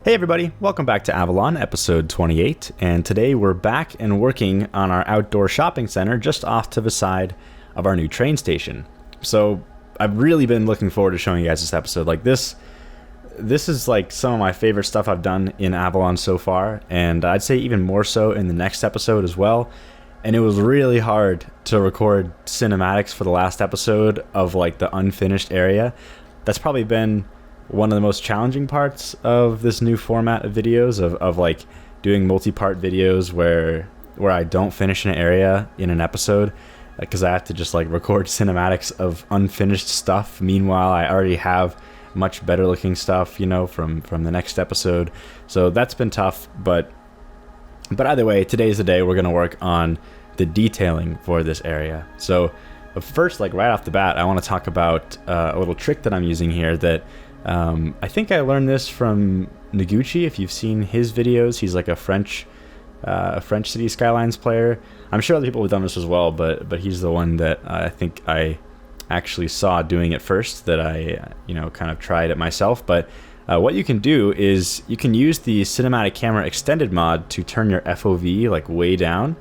Hey everybody, welcome back to Avalon, episode 28, and today we're back and working on our outdoor shopping center just off to the side of our new train station. So I've really been looking forward to showing you guys this episode. Like this is like some of my favorite stuff I've done in Avalon so far, and I'd say even more so in the next episode as well. And it was really hard to record cinematics for the last episode of like the unfinished area. That's probably been one of the most challenging parts of this new format of videos, of like doing multi-part videos where I don't finish an area in an episode because I have to just like record cinematics of unfinished stuff. Meanwhile, I already have much better looking stuff, you know, from the next episode. So that's been tough, but either way, today's the day we're going to work on the detailing for this area. So first, like right off the bat, I want to talk about a little trick that I'm using here that I think I learned this from Noguchi. If you've seen his videos, he's like a French City Skylines player. I'm sure other people have done this as well, but he's the one that I think I actually saw doing it first, that I kind of tried it myself. But what you can do is you can use the cinematic camera extended mod to turn your FOV like way down,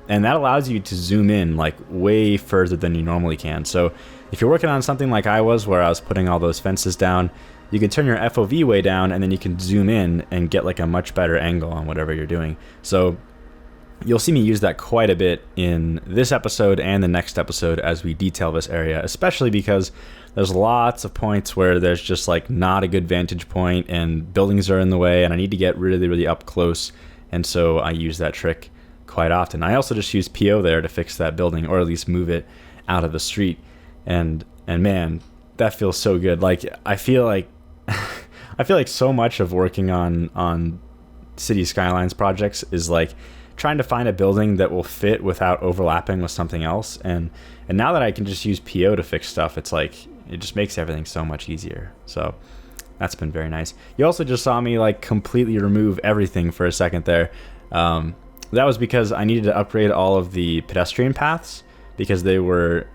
and that allows you to zoom in like way further than you normally can. So if you're working on something like I was, where I was putting all those fences down, you can turn your FOV way down, and then you can zoom in and get like a much better angle on whatever you're doing. So you'll see me use that quite a bit in this episode and the next episode as we detail this area, especially because there's lots of points where there's just like not a good vantage point and buildings are in the way and I need to get really, really up close. And so I use that trick quite often. I also just use PO there to fix that building, or at least move it out of the street. And man, that feels so good. Like I feel like so much of working on city skylines projects is like trying to find a building that will fit without overlapping with something else. And now that I can just use PO to fix stuff, it's like it just makes everything so much easier. So that's been very nice. You also just saw me like completely remove everything for a second there. That was because I needed to upgrade all of the pedestrian paths because they were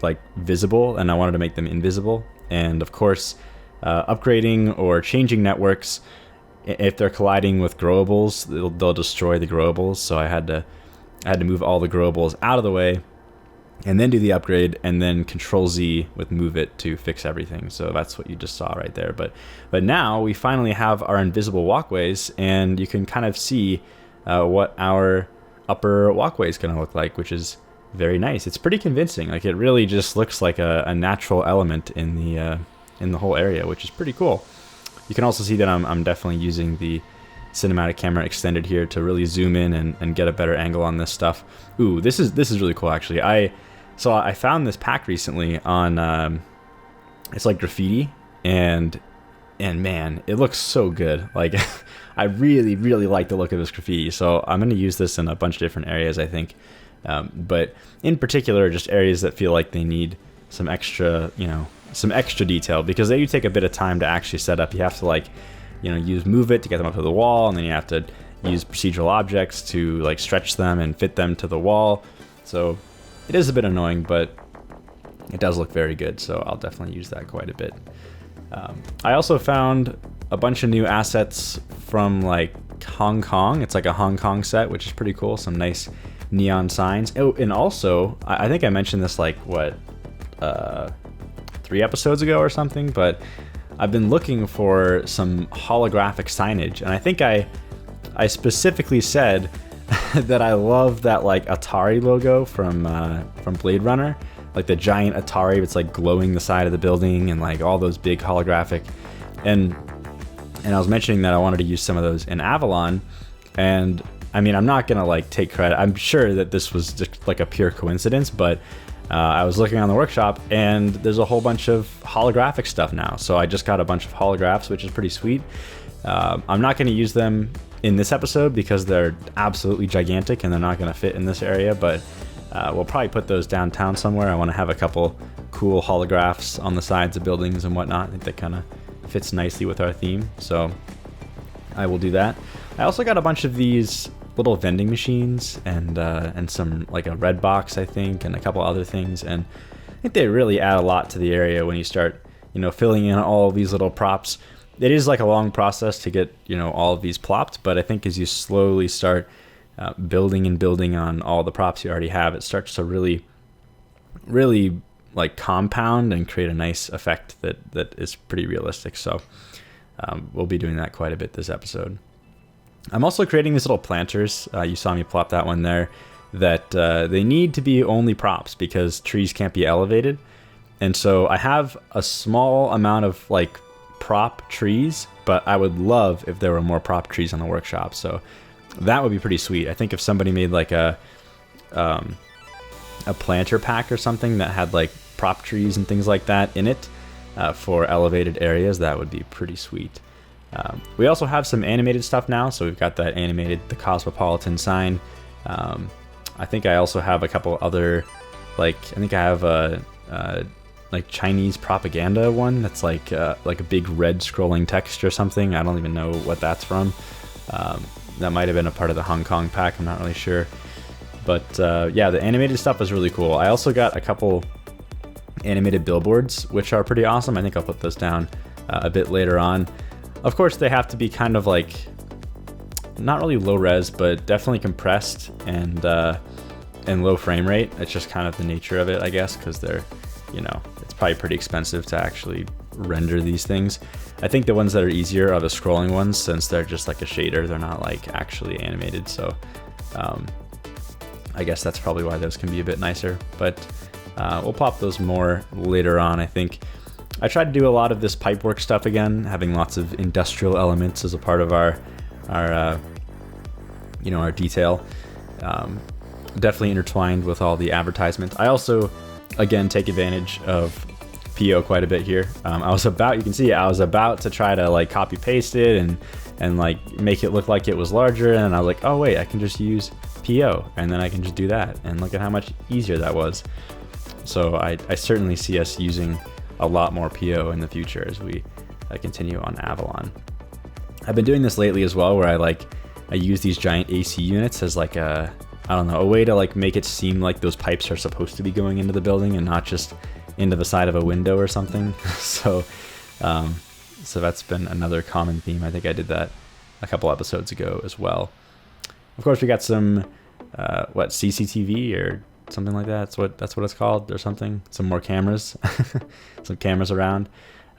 like visible and I wanted to make them invisible. And of course, upgrading or changing networks, if they're colliding with growables, they'll destroy the growables. So I had to move all the growables out of the way and then do the upgrade, and then Control Z with move it to fix everything. So that's what you just saw right there. But now we finally have our invisible walkways, and you can kind of see what our upper walkway is going to look like, which is very nice. It's pretty convincing. Like it really just looks like a natural element in the whole area, which is pretty cool. You can also see that I'm definitely using the cinematic camera extended here to really zoom in and get a better angle on this stuff. Ooh, this is really cool actually. I found this pack recently on it's like graffiti, and man, it looks so good. Like I really, really like the look of this graffiti. So I'm going to use this in a bunch of different areas, I think. But in particular, just areas that feel like they need some extra detail, because they do take a bit of time to actually set up. You have to use move it to get them up to the wall, and then you have to use procedural objects to like stretch them and fit them to the wall. So it is a bit annoying, but it does look very good. So I'll definitely use that quite a bit. I also found a bunch of new assets from like Hong Kong. It's like a Hong Kong set, which is pretty cool. Some nice neon signs. Oh, and also I think I mentioned this like 3 episodes ago or something, but I've been looking for some holographic signage, and I think I specifically said that I love that like Atari logo from Blade Runner, like the giant Atari. It's like glowing the side of the building and like all those big holographic. And I was mentioning that I wanted to use some of those in Avalon, and I mean, I'm not gonna like take credit. I'm sure that this was just like a pure coincidence, but I was looking on the workshop and there's a whole bunch of holographic stuff now. So I just got a bunch of holographs, which is pretty sweet. I'm not going to use them in this episode because they're absolutely gigantic and they're not going to fit in this area, but we'll probably put those downtown somewhere. I want to have a couple cool holographs on the sides of buildings and whatnot. I think that kind of fits nicely with our theme, so I will do that. I also got a bunch of these little vending machines and some like a red box, I think, and a couple other things, and I think they really add a lot to the area when you start filling in all these little props. it is like a long process to get, all of these plopped, but I think as you slowly start building and building on all the props you already have, it starts to really, really like compound and create a nice effect that is pretty realistic. So we'll be doing that quite a bit this episode. I'm also creating these little planters. You saw me plop that one there, that they need to be only props because trees can't be elevated. And so I have a small amount of like prop trees, but I would love if there were more prop trees on the workshop. So that would be pretty sweet. I think if somebody made like a planter pack or something that had like prop trees and things like that in it for elevated areas, that would be pretty sweet. We also have some animated stuff now. So we've got that animated, the Cosmopolitan sign. I think I also have a couple other, I think I have a like Chinese propaganda one that's like a big red scrolling text or something. I don't even know what that's from. That might have been a part of the Hong Kong pack. I'm not really sure. But yeah, the animated stuff is really cool. I also got a couple animated billboards, which are pretty awesome. I think I'll put those down a bit later on. Of course, they have to be kind of like, not really low res, but definitely compressed and low frame rate. It's just kind of the nature of it, I guess, because they're, it's probably pretty expensive to actually render these things. I think the ones that are easier are the scrolling ones, since they're just like a shader. They're not like actually animated. So I guess that's probably why those can be a bit nicer. But we'll pop those more later on, I think. I tried to do a lot of this pipework stuff again, having lots of industrial elements as a part of our detail. Definitely intertwined with all the advertisements. I also, again, take advantage of PO quite a bit here. I was about to try to like copy paste it and like make it look like it was larger, and I was like, oh wait, I can just use PO and then I can just do that, and look at how much easier that was. So I certainly see us using a lot more PO in the future as we continue on Avalon. I've been doing this lately as well, where I use these giant AC units as like a way to like make it seem like those pipes are supposed to be going into the building and not just into the side of a window or something. So that's been another common theme. I think I did that a couple episodes ago as well. Of course, we got some CCTV or something like that. That's what it's called or something. Some more cameras, some cameras around.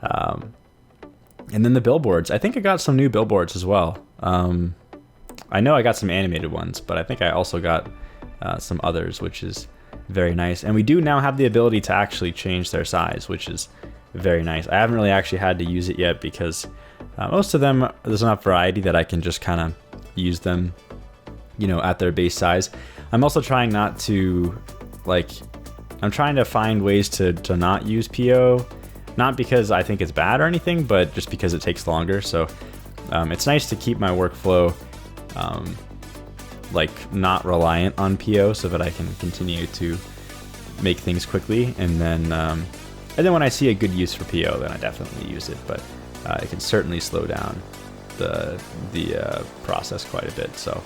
And then the billboards. I think I got some new billboards as well. I know I got some animated ones, but I think I also got some others, which is very nice. And we do now have the ability to actually change their size, which is very nice. I haven't really actually had to use it yet because most of them, there's enough variety that I can just kind of use them, at their base size. I'm also trying not to, I'm trying to find ways to not use PO, not because I think it's bad or anything, but just because it takes longer. So it's nice to keep my workflow not reliant on PO, so that I can continue to make things quickly. And then when I see a good use for PO, then I definitely use it. But it can certainly slow down the process quite a bit. So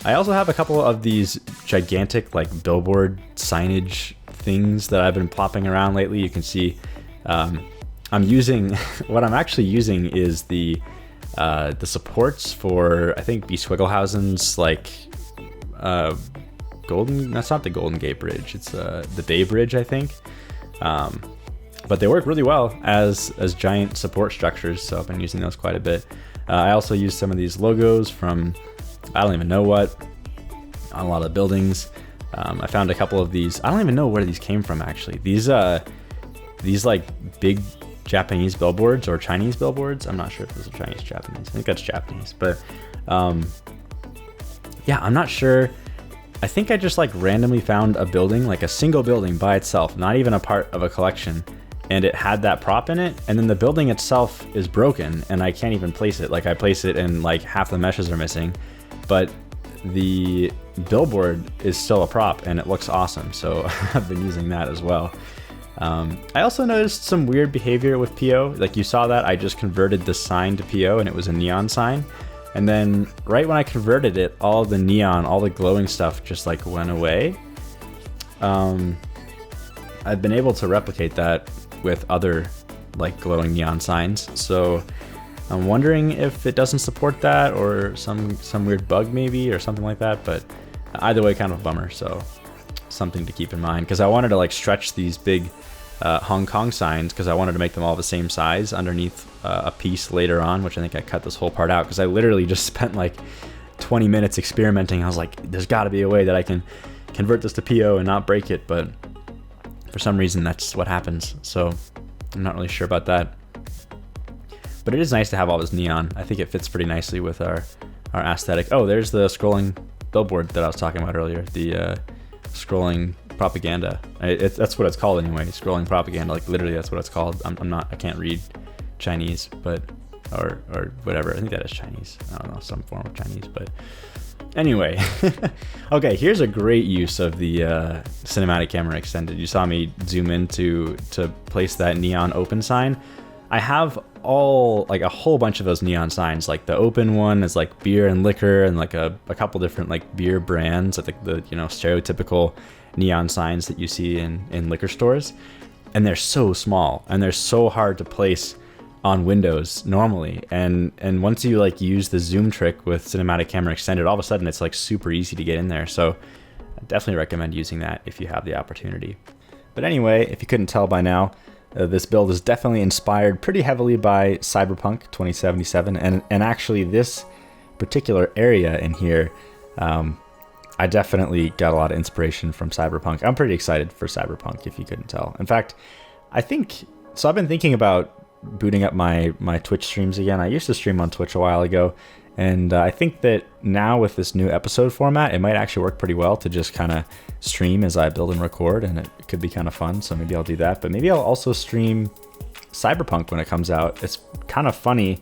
I also have a couple of these gigantic billboard signage things that I've been plopping around lately. You can see I'm using what I'm actually using is the supports for, I think, B. Swigglehausen's that's not the Golden Gate Bridge, it's the Bay Bridge, I think. But they work really well as giant support structures, so I've been using those quite a bit. I also use some of these logos from I don't even know what on a lot of buildings. I found a couple of these. I don't even know where these came from, actually. These big Japanese billboards or Chinese billboards. I'm not sure if those are Chinese or Japanese. I think that's Japanese, but yeah, I'm not sure. I think I just randomly found a building, a single building by itself, not even a part of a collection, and it had that prop in it, and then the building itself is broken and I can't even place it. I place it and half the meshes are missing, but the billboard is still a prop and it looks awesome. So I've been using that as well. I also noticed some weird behavior with PO. You saw that I just converted the sign to PO and it was a neon sign. And then right when I converted it, all the neon, all the glowing stuff just went away. I've been able to replicate that with other like glowing neon signs. So I'm wondering if it doesn't support that, or some weird bug maybe, or something like that. But either way, kind of a bummer. So something to keep in mind, because I wanted to like stretch these big Hong Kong signs, because I wanted to make them all the same size underneath a piece later on, which I think I cut this whole part out because I literally just spent like 20 minutes experimenting. I was like, there's got to be a way that I can convert this to PO and not break it, but for some reason that's what happens. So I'm not really sure about that. But it is nice to have all this neon. I think it fits pretty nicely with our aesthetic. Oh, there's the scrolling billboard that I was talking about earlier. The scrolling propaganda. That's what it's called anyway. Scrolling propaganda. Like literally, that's what it's called. I can't read Chinese, but or whatever. I think that is Chinese. I don't know, some form of Chinese. But anyway, okay. Here's a great use of the cinematic camera extended. You saw me zoom in to place that neon open sign. I have a whole bunch of those neon signs. Like the open one is like beer and liquor, and like a couple different like beer brands. I think the stereotypical neon signs that you see in liquor stores, and they're so small and they're so hard to place on windows normally. And once you like use the zoom trick with cinematic camera extended, all of a sudden it's like super easy to get in there. So I definitely recommend using that if you have the opportunity. But anyway, if you couldn't tell by now, this build is definitely inspired pretty heavily by Cyberpunk 2077, and actually this particular area in here, I definitely got a lot of inspiration from Cyberpunk. I'm pretty excited for Cyberpunk, if you couldn't tell. In fact, I've been thinking about booting up my Twitch streams again. I used to stream on Twitch a while ago, and I think that now with this new episode format, it might actually work pretty well to just kind of stream as I build and record, and it could be kind of fun. So maybe I'll do that, but maybe I'll also stream Cyberpunk when it comes out. It's kind of funny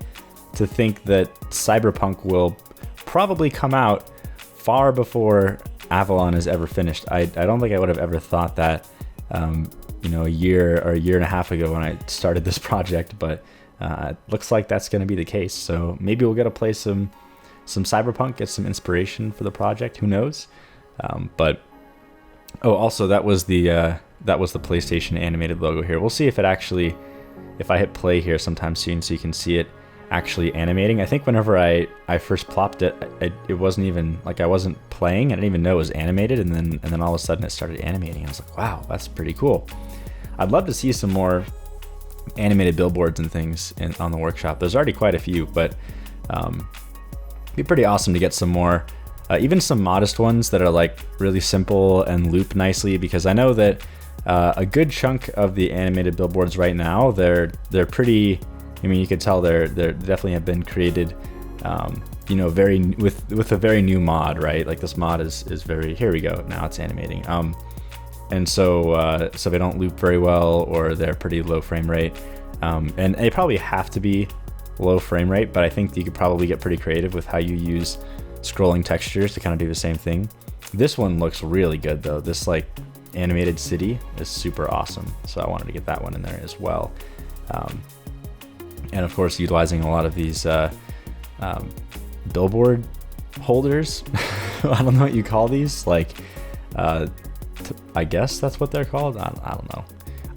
to think that Cyberpunk will probably come out far before Avalon is ever finished. I don't think I would have ever thought that a year or a year and a half ago when I started this project, but it looks like that's going to be the case. So maybe we'll get to play some Cyberpunk, get some inspiration for the project. Who knows? Also that was the PlayStation animated logo here. We'll see if I hit play here sometime soon, so you can see it actually animating. I think whenever I first plopped it, it wasn't even like I wasn't playing. I didn't even know it was animated, and then all of a sudden it started animating. I was like, wow, that's pretty cool. I'd love to see some more animated billboards and things on the workshop. There's already quite a few, but it'd be pretty awesome to get some more, even some modest ones that are like really simple and loop nicely, because I know that a good chunk of the animated billboards right now, they're pretty, I mean, you could tell they're definitely have been created very with a very new mod, right? Like this mod is very, here we go, now it's animating. And so they don't loop very well, or they're pretty low frame rate. And they probably have to be low frame rate, but I think you could probably get pretty creative with how you use scrolling textures to kind of do the same thing. This one looks really good though. This like animated city is super awesome. So I wanted to get that one in there as well. And of course, utilizing a lot of these billboard holders. I don't know what you call these, like I guess that's what they're called. I don't know,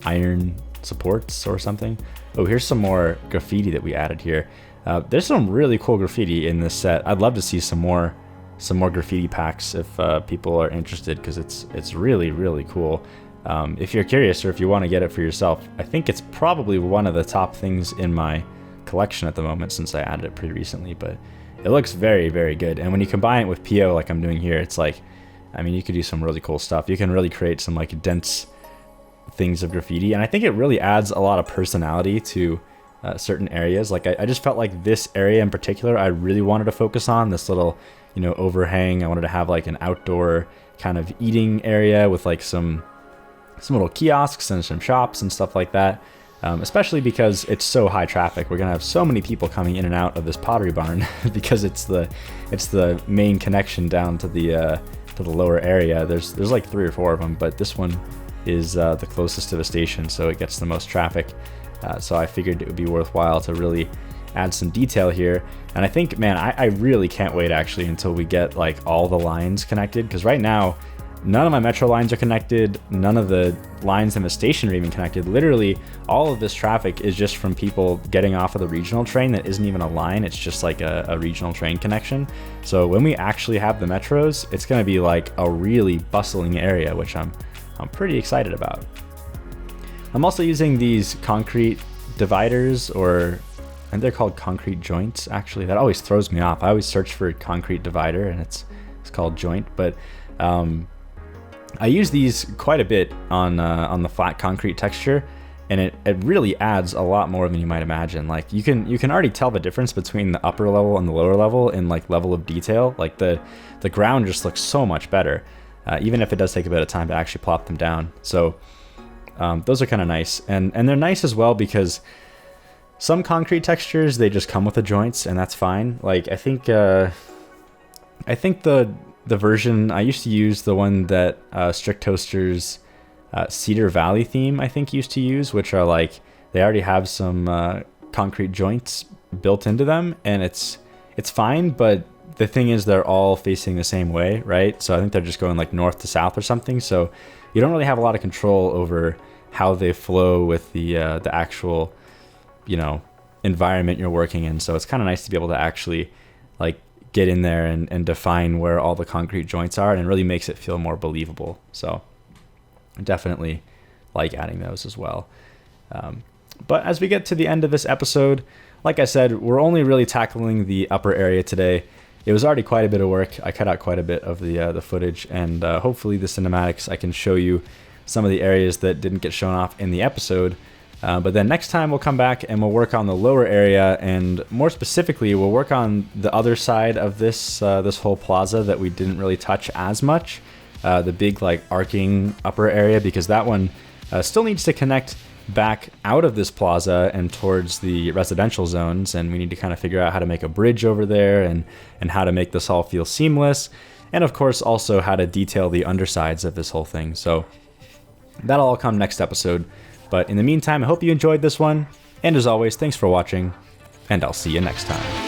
iron supports or something. Oh, here's some more graffiti that we added here. There's some really cool graffiti in this set. I'd love to see some more graffiti packs if people are interested, because it's really, really cool. If you're curious, or if you want to get it for yourself, I think it's probably one of the top things in my collection at the moment, since I added it pretty recently. But it looks very, very good. And when you combine it with PO like I'm doing here, it's like, I mean, you could do some really cool stuff. You can really create some like dense things of graffiti, and I think it really adds a lot of personality to certain areas. Like I just felt like this area in particular, I really wanted to focus on this little, overhang. I wanted to have like an outdoor kind of eating area with like some little kiosks and some shops and stuff like that. Especially because it's so high traffic. We're gonna have so many people coming in and out of this pottery barn because it's the main connection down to the lower area. There's like 3 or 4 of them, but this one is the closest to the station, so it gets the most traffic. So I figured it would be worthwhile to really add some detail here. And I think, man, I really can't wait actually until we get like all the lines connected, because right now none of my metro lines are connected. None of the lines in the station are even connected. Literally, all of this traffic is just from people getting off of the regional train that isn't even a line. It's just like a regional train connection. So when we actually have the metros, it's going to be like a really bustling area, which I'm pretty excited about. I'm also using these concrete dividers, and they're called concrete joints. Actually, that always throws me off. I always search for concrete divider, and it's called joint. But I use these quite a bit on the flat concrete texture, and it really adds a lot more than you might imagine. Like you can already tell the difference between the upper level and the lower level in like level of detail. Like the ground just looks so much better, even if it does take a bit of time to actually plop them down. So those are kind of nice, and they're nice as well because some concrete textures, they just come with the joints, and that's fine. Like I think the version I used to use, the one that Strict Toaster's Cedar Valley theme I think used to use, which are like they already have some concrete joints built into them, and it's fine. But the thing is, they're all facing the same way, right? So I think they're just going like north to south or something. So you don't really have a lot of control over how they flow with the actual, environment you're working in. So it's kind of nice to be able to actually like get in there and define where all the concrete joints are, and it really makes it feel more believable. So I definitely like adding those as well. But as we get to the end of this episode, like I said, we're only really tackling the upper area today. It was already quite a bit of work. I cut out quite a bit of the footage, and hopefully the cinematics, I can show you some of the areas that didn't get shown off in the episode. But then next time we'll come back and we'll work on the lower area, and more specifically, we'll work on the other side of this whole plaza that we didn't really touch as much, the big like arcing upper area, because that one still needs to connect back out of this plaza and towards the residential zones, and we need to kind of figure out how to make a bridge over there and how to make this all feel seamless, and of course also how to detail the undersides of this whole thing. So that'll all come next episode. But in the meantime, I hope you enjoyed this one, and as always, thanks for watching, and I'll see you next time.